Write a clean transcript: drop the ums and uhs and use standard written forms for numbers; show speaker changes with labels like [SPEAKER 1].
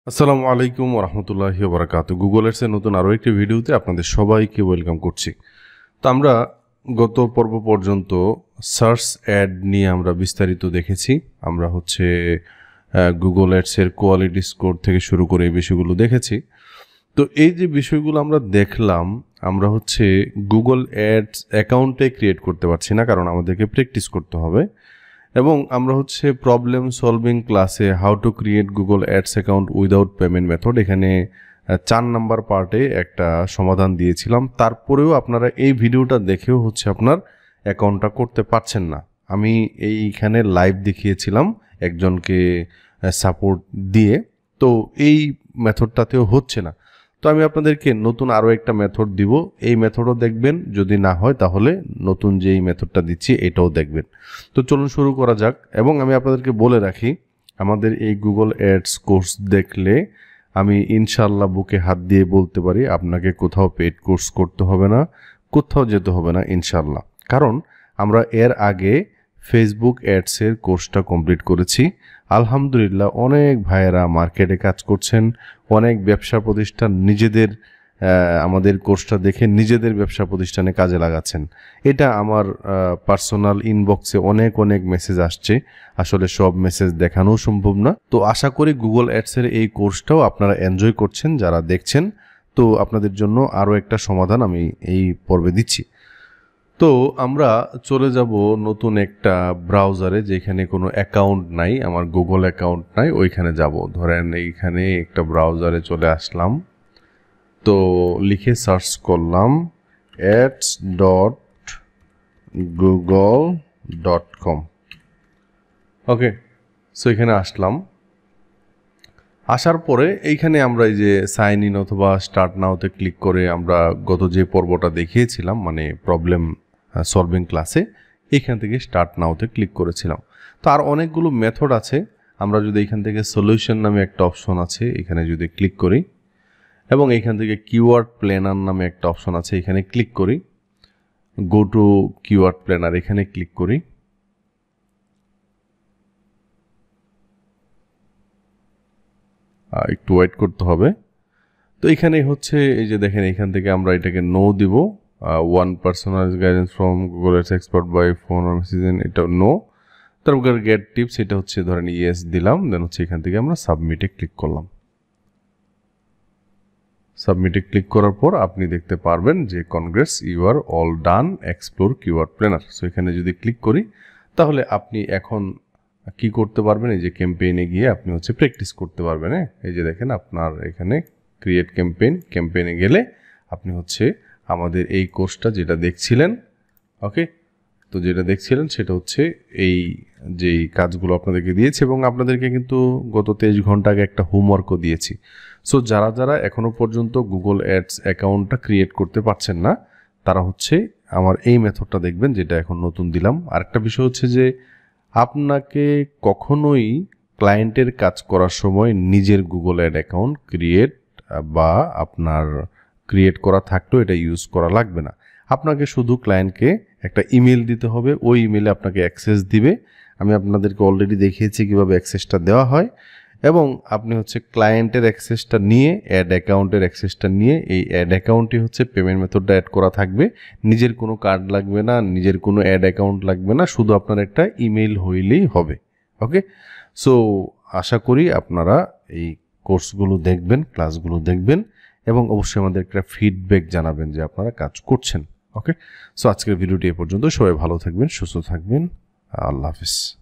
[SPEAKER 1] আসসালামু আলাইকুম ওরহমতুল্লাহি ওবরাকাতুহু। গুগল এডসের নতুন আরও একটি ভিডিওতে আপনাদের সবাইকে ওয়েলকাম করছি। তো আমরা গত পর্ব পর্যন্ত সার্চ অ্যাড নিয়ে আমরা বিস্তারিত দেখেছি। আমরা গুগল এডসের কোয়ালিটি স্কোর থেকে শুরু করে এই বিষয়গুলো দেখেছি। তো এই যে বিষয়গুলো আমরা দেখলাম, আমরা গুগল অ্যাডস অ্যাকাউন্টে ক্রিয়েট করতে পারছি না, কারণ আমাদেরকে প্র্যাকটিস করতে হবে। এবং আমরা প্রবলেম সলভিং ক্লাসে how to create Google ads account without payment method, এখানে 4 নাম্বার পার্টে একটা সমাধান দিয়েছিলাম। তারপরেও আপনারা এই ভিডিওটা দেখেও আপনার অ্যাকাউন্টটা করতে পারছেন না। আমি এইখানে লাইভ দেখিয়েছিলাম একজনকে সাপোর্ট দিয়ে, তো এই মেথডটাতেও হচ্ছে না। তো আমি আপনাদেরকে নতুন আরও একটা মেথড দিব, এই মেথডও দেখবেন, যদি না হয় তাহলে নতুন যেই মেথডটা দিচ্ছি এটাও দেখবেন। তো চলুন শুরু করা যাক। এবং আমি আপনাদেরকে বলে রাখি, আমাদের এই গুগল অ্যাডস কোর্স দেখলে আমি ইনশাল্লাহ বুকে হাত দিয়ে বলতে পারি আপনাকে কোথাও পেড কোর্স করতে হবে না, কোথাও যেতে হবে না ইনশাল্লাহ। কারণ আমরা এর আগে ফেসবুক অ্যাডসের কোর্সটা কমপ্লিট করেছি। আলহামদুলিল্লাহ অনেক ভাইয়েরা মার্কেটে কাজ করছেন, অনেক ব্যবসা প্রতিষ্ঠান আমাদের কোর্সটা দেখে নিজেদের ব্যবসা প্রতিষ্ঠানে কাজে লাগাচ্ছেন। এটা আমার পার্সোনাল ইনবক্সে অনেক মেসেজ আসছে, আসলে সব মেসেজ দেখানো সম্ভব না। তো আশা করি গুগল অ্যাডসের এই কোর্সটাও আপনারা এনজয় করছেন যারা দেখছেন। তো আপনাদের জন্য আরও একটা সমাধান আমি এই পর্বে দিচ্ছি। তো আমরা চলে যাব নতুন একটা ব্রাউজারে, যেখানে কোনো অ্যাকাউন্ট নাই, আমার গুগল অ্যাকাউন্ট নাই, ওইখানে যাব। ধরেন এইখানে একটা ব্রাউজারে চলে আসলাম, তো লিখে সার্চ করলাম ads.google.com। ওকে, সো এখানে আসলাম। আসার পরে এইখানে আমরা এই যে সাইন ইন অথবা স্টার্ট নাওতে ক্লিক করে আমরা গত যে পর্বটা দেখিয়েছিলাম, মানে প্রবলেম সলভিং ক্লাসে, এইখান থেকে স্টার্ট নাওতে ক্লিক করেছিলাম। তো আর অনেকগুলো মেথড আছে। আমরা যদি এখান থেকে সলিউশন নামে একটা অপশন আছে, এখানে যদি ক্লিক করি, এবং এইখান থেকে কিওয়ার্ড প্ল্যানার নামে একটা অপশন আছে, এখানে ক্লিক করি, গো টু কিওয়ার্ড প্ল্যানার এখানে ক্লিক করি। একটু ওয়েট করতে হবে। তো এখানে এই যে দেখেন, এখান থেকে আমরা এটাকে নো দিব। 1 personalised guidance from Google Ads expert by phone or messaging, এটা নো। তারপর গেট টিপস, এটা ধরেন ইয়েস দিলাম। দেন এখান থেকে আমরা সাবমিটে ক্লিক করলাম। সাবমিটে ক্লিক করার পর আপনি দেখতে পারবেন যে congrats, you are all done, explore keyword planner. So এখানে যদি ক্লিক করি, তাহলে আপনি এখন কি করতে পারবেন, এই যে ক্যাম্পেইনে গিয়ে আপনি প্র্যাকটিস করতে পারবেন। এই যে দেখেন, আপনার এখানে ক্রিয়েট ক্যাম্পেইনে গেলে আপনি আমাদের এই কোর্সটা যেটা দেখছিলেন, ওকে, তো যেটা দেখছিলেন সেটা এই যেই কাজগুলো আপনাদেরকে দিয়েছে, এবং আপনাদেরকে কিন্তু গত 23 ঘন্টা আগে একটা হোমওয়ার্কও দিয়েছি। সো যারা এখনো পর্যন্ত গুগল অ্যাডস অ্যাকাউন্টটা ক্রিয়েট করতে পারছেন না, তারা আমার এই মেথডটা দেখবেন, যেটা এখন নতুন দিলাম। আরেকটা বিষয় যে আপনাকে কখনোই ক্লায়েন্টের কাজ করার সময় নিজের গুগল অ্যাড অ্যাকাউন্ট বা আপনার ক্রিয়েট করা থাকলেও এটা ইউজ করা লাগবে না। আপনাকে শুধু ক্লায়েন্টকে একটা ইমেল দিতে হবে, ওই ইমেলে আপনাকে অ্যাক্সেস দিবে। আমি আপনাদেরকে অলরেডি দেখিয়েছি কীভাবে অ্যাক্সেসটা দেওয়া হয়। এবং আপনি ক্লায়েন্টের অ্যাক্সেসটা নিয়ে, অ্যাড অ্যাকাউন্টের অ্যাক্সেসটা নিয়ে, এই অ্যাড অ্যাকাউন্টই পেমেন্ট মেথডটা অ্যাড করা থাকবে। নিজের কোনো কার্ড লাগবে না, নিজের কোনো অ্যাড অ্যাকাউন্ট লাগবে না, শুধু আপনার একটা ইমেল হইলেই হবে। ওকে, সো আশা করি আপনারা এই কোর্সগুলো দেখবেন, ক্লাসগুলো দেখবেন, এবং অবশ্যই আমাদের একটা ফিডব্যাক জানাবেন যে আপনারা কাজ করছেন। ওকে, সো আজকের ভিডিওটি এ পর্যন্ত। সবাই ভালো থাকবেন, সুস্থ থাকবেন। আল্লাহ হাফিজ।